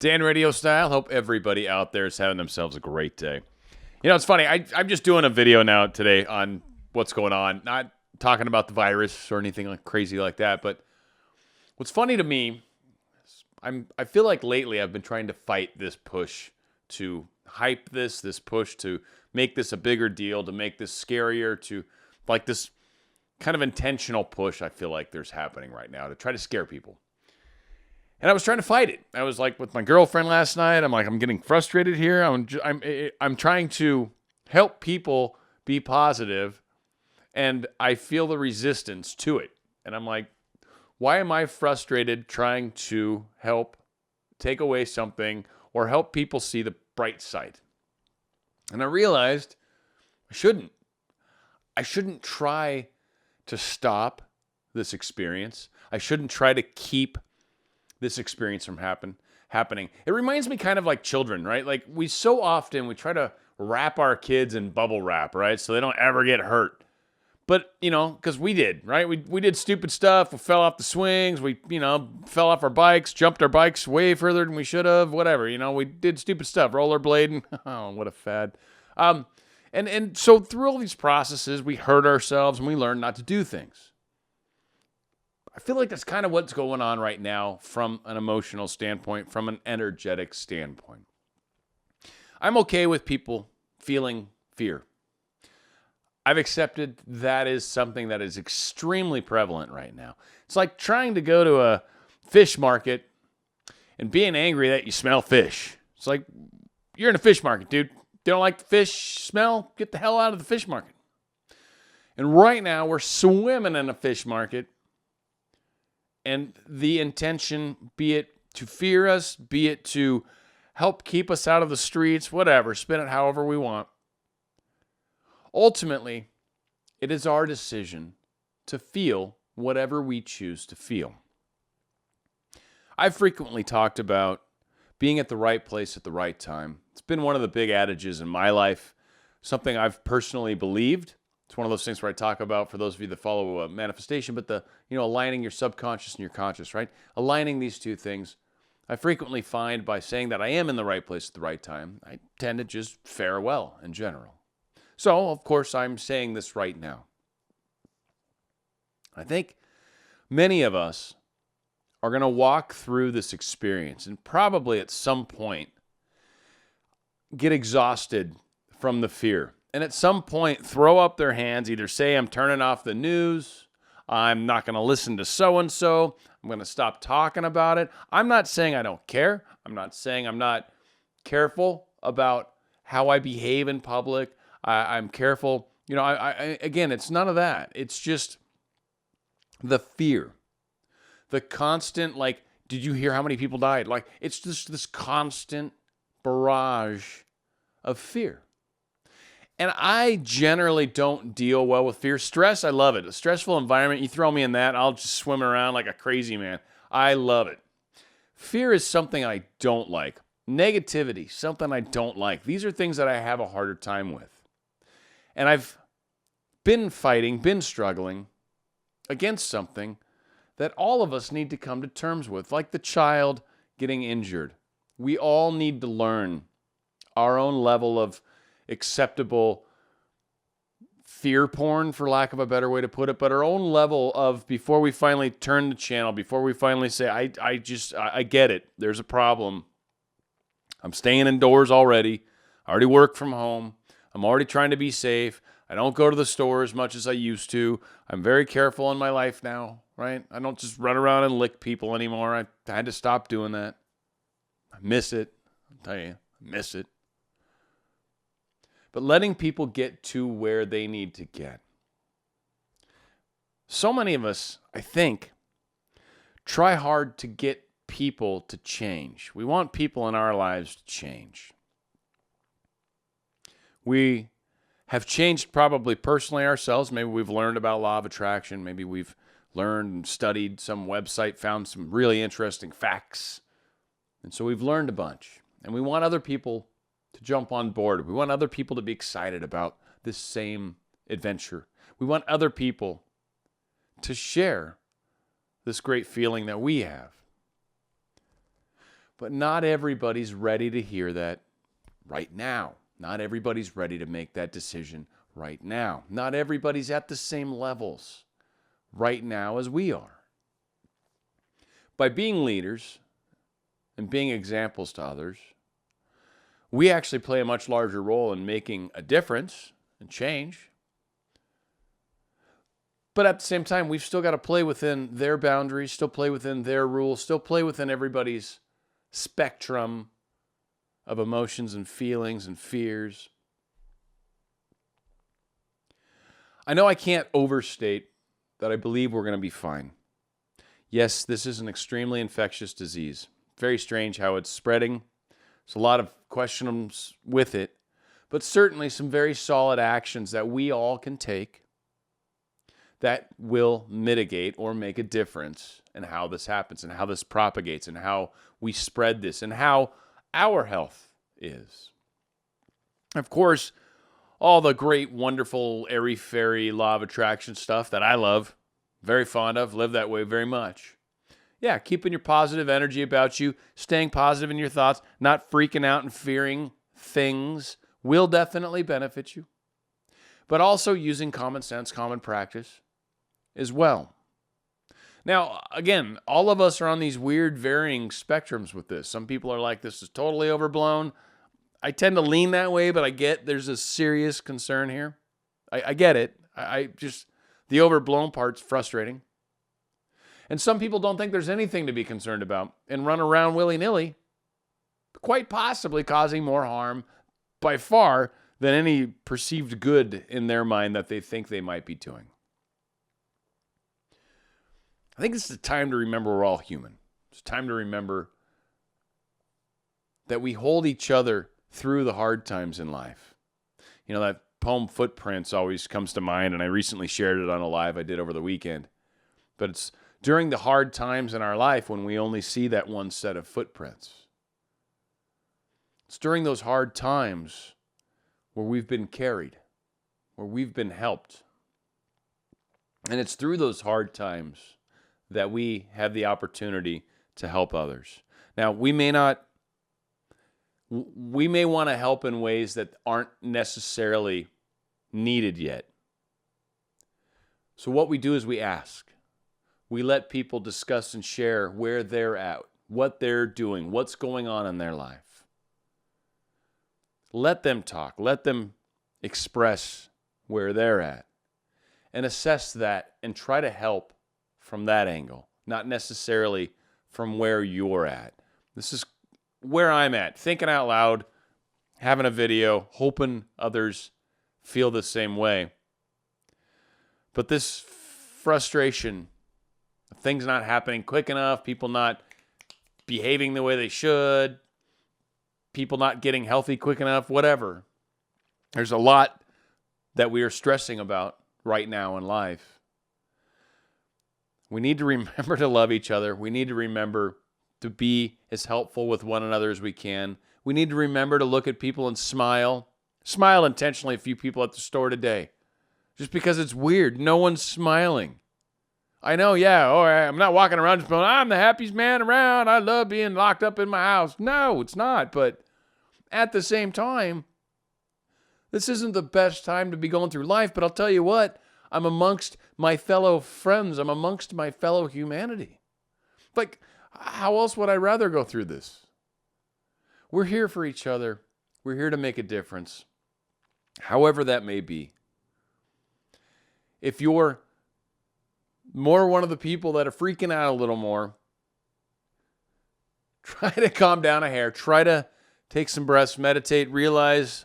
Dan Radio Style. Hope everybody out there is having themselves a great day. You know, it's funny. I'm just doing a video now today on what's going on. Not talking about the virus or anything like crazy like that. But what's funny to me, I feel like lately I've been trying to fight this push to hype this push to make this a bigger deal, to make this scarier, to like this kind of intentional push I feel like there's happening right now to try to scare people. And I was trying to fight it. I was like with my girlfriend last night. I'm like, I'm getting frustrated here. I'm trying to help people be positive, and I feel the resistance to it. And I'm like, why am I frustrated trying to help take away something or help people see the bright side? And I realized I shouldn't. I shouldn't try to stop this experience. I shouldn't try to keep this experience from happening. It reminds me kind of like children, right? Like we try to wrap our kids in bubble wrap, right? So they don't ever get hurt. But, you know, because we did, right? We did stupid stuff. We fell off the swings. We, fell off our bikes, jumped our bikes way further than we should have, whatever. We did stupid stuff, rollerblading. Oh, what a fad. And so through all these processes, we hurt ourselves and we learned not to do things. I feel like that's kind of what's going on right now from an emotional standpoint, from an energetic standpoint. I'm okay with people feeling fear. I've accepted that is something that is extremely prevalent right now. It's like trying to go to a fish market and being angry that you smell fish. It's like, you're in a fish market, dude. You don't like the fish smell? Get the hell out of the fish market. And right now, we're swimming in a fish market. And the intention, be it to fear us, be it to help keep us out of the streets, whatever, spin it however we want. Ultimately, it is our decision to feel whatever we choose to feel. I've frequently talked about being at the right place at the right time. It's been one of the big adages in my life, something I've personally believed. It's one of those things where I talk about, for those of you that follow manifestation, but aligning your subconscious and your conscious, right? Aligning these two things. I frequently find by saying that I am in the right place at the right time, I tend to just fare well in general. So, of course, I'm saying this right now. I think many of us are going to walk through this experience and probably at some point get exhausted from the fear. And at some point, throw up their hands, either say, I'm turning off the news, I'm not going to listen to so-and-so, I'm going to stop talking about it. I'm not saying I don't care. I'm not saying I'm not careful about how I behave in public. I'm careful. Again, it's none of that. It's just the fear. The constant, did you hear how many people died? It's just this constant barrage of fear. And I generally don't deal well with fear. Stress, I love it. A stressful environment, you throw me in that, I'll just swim around like a crazy man. I love it. Fear is something I don't like. Negativity, something I don't like. These are things that I have a harder time with. And I've been struggling against something that all of us need to come to terms with, like the child getting injured. We all need to learn our own level of acceptable fear porn, for lack of a better way to put it, but our own level of, before we finally turn the channel, before we finally say, I get it, there's a problem. I'm staying indoors already. I already work from home. I'm already trying to be safe. I don't go to the store as much as I used to. I'm very careful in my life now, right? I don't just run around and lick people anymore. I had to stop doing that. I miss it. I'll tell you, I miss it. But letting people get to where they need to get. So many of us, I think, try hard to get people to change. We want people in our lives to change. We have changed probably personally ourselves. Maybe we've learned about law of attraction. Maybe we've learned and studied some website, found some really interesting facts. And so we've learned a bunch. And we want other people to jump on board. We want other people to be excited about this same adventure. We want other people to share this great feeling that we have. But not everybody's ready to hear that right now. Not everybody's ready to make that decision right now. Not everybody's at the same levels right now as we are. By being leaders and being examples to others, we actually play a much larger role in making a difference and change. But at the same time, we've still got to play within their boundaries, still play within their rules, still play within everybody's spectrum of emotions and feelings and fears. I know I can't overstate that I believe we're going to be fine. Yes, this is an extremely infectious disease. Very strange how it's spreading. There's a lot of questions with it, but certainly some very solid actions that we all can take that will mitigate or make a difference in how this happens and how this propagates and how we spread this and how our health is. Of course, all the great, wonderful, airy-fairy law of attraction stuff that I love, very fond of, live that way very much. Yeah, keeping your positive energy about you, staying positive in your thoughts, not freaking out and fearing things will definitely benefit you. But also using common sense, common practice as well. Now, again, all of us are on these weird varying spectrums with this. Some people are like, this is totally overblown. I tend to lean that way, but I get there's a serious concern here. I get it. I just, the overblown part's frustrating. And some people don't think there's anything to be concerned about and run around willy-nilly, quite possibly causing more harm by far than any perceived good in their mind that they think they might be doing. I think this is a time to remember we're all human. It's time to remember that we hold each other through the hard times in life. You know, that poem Footprints always comes to mind, and I recently shared it on a live I did over the weekend. But it's during the hard times in our life when we only see that one set of footprints. It's during those hard times where we've been carried, where we've been helped. And it's through those hard times that we have the opportunity to help others. Now, we may want to help in ways that aren't necessarily needed yet. So what we do is we ask. We let people discuss and share where they're at, what they're doing, what's going on in their life. Let them talk. Let them express where they're at and assess that and try to help from that angle, not necessarily from where you're at. This is where I'm at, thinking out loud, having a video, hoping others feel the same way. But this frustration, things not happening quick enough, people not behaving the way they should, people not getting healthy quick enough, whatever. There's a lot that we are stressing about right now in life. We need to remember to love each other. We need to remember to be as helpful with one another as we can. We need to remember to look at people and smile. Smile intentionally a few people at the store today. Just because it's weird. No one's smiling. I know, yeah, I'm not walking around just going, I'm the happiest man around. I love being locked up in my house. No, it's not. But at the same time, this isn't the best time to be going through life. But I'll tell you what, I'm amongst my fellow friends. I'm amongst my fellow humanity. Like, how else would I rather go through this? We're here for each other. We're here to make a difference, however that may be. If you're more one of the people that are freaking out a little more, try to calm down a hair. Try to take some breaths, meditate, realize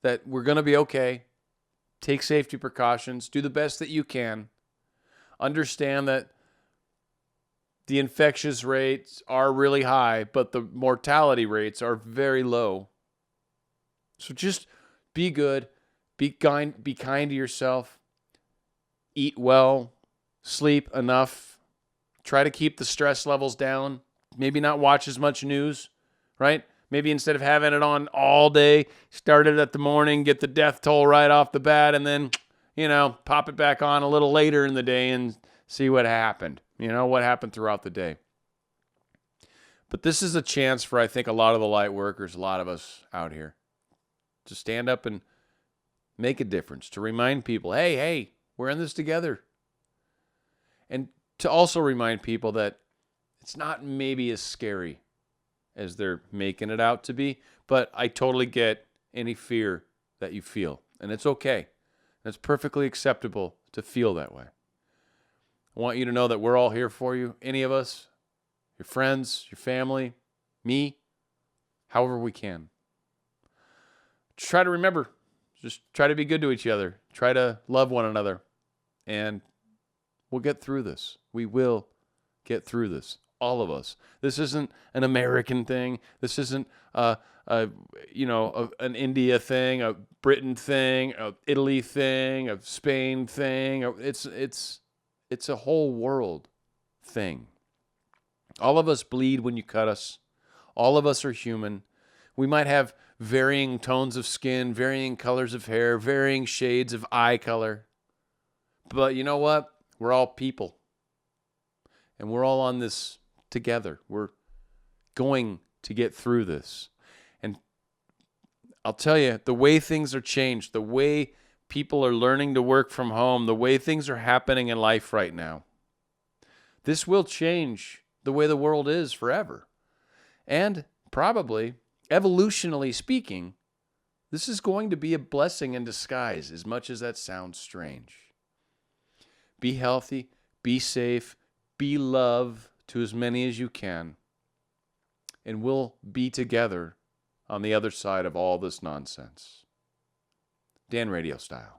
that we're going to be okay. Take safety precautions. Do the best that you can. Understand that the infectious rates are really high, but the mortality rates are very low. So just be good. Be kind to yourself. Eat well. Sleep enough. Try to keep the stress levels down. Maybe not watch as much news, right? Maybe instead of having it on all day, start it at the morning, get the death toll right off the bat, and then, pop it back on a little later in the day and see what happened. What happened throughout the day. But this is a chance for, I think, a lot of the light workers, a lot of us out here, to stand up and make a difference, to remind people, hey, we're in this together. And to also remind people that it's not maybe as scary as they're making it out to be, but I totally get any fear that you feel. And it's okay. It's perfectly acceptable to feel that way. I want you to know that we're all here for you. Any of us, your friends, your family, me, however we can. Try to remember, just try to be good to each other. Try to love one another. And we'll get through this. We will get through this. All of us. This isn't an American thing. This isn't an India thing, a Britain thing, a Italy thing, a Spain thing. It's a whole world thing. All of us bleed when you cut us. All of us are human. We might have varying tones of skin, varying colors of hair, varying shades of eye color. But you know what? We're all people. And we're all on this together. We're going to get through this. And I'll tell you, the way things are changed, the way people are learning to work from home, the way things are happening in life right now, this will change the way the world is forever. And probably, evolutionally speaking, this is going to be a blessing in disguise, as much as that sounds strange. Be healthy, be safe, be love to as many as you can, and we'll be together on the other side of all this nonsense. Dan, Radio Style.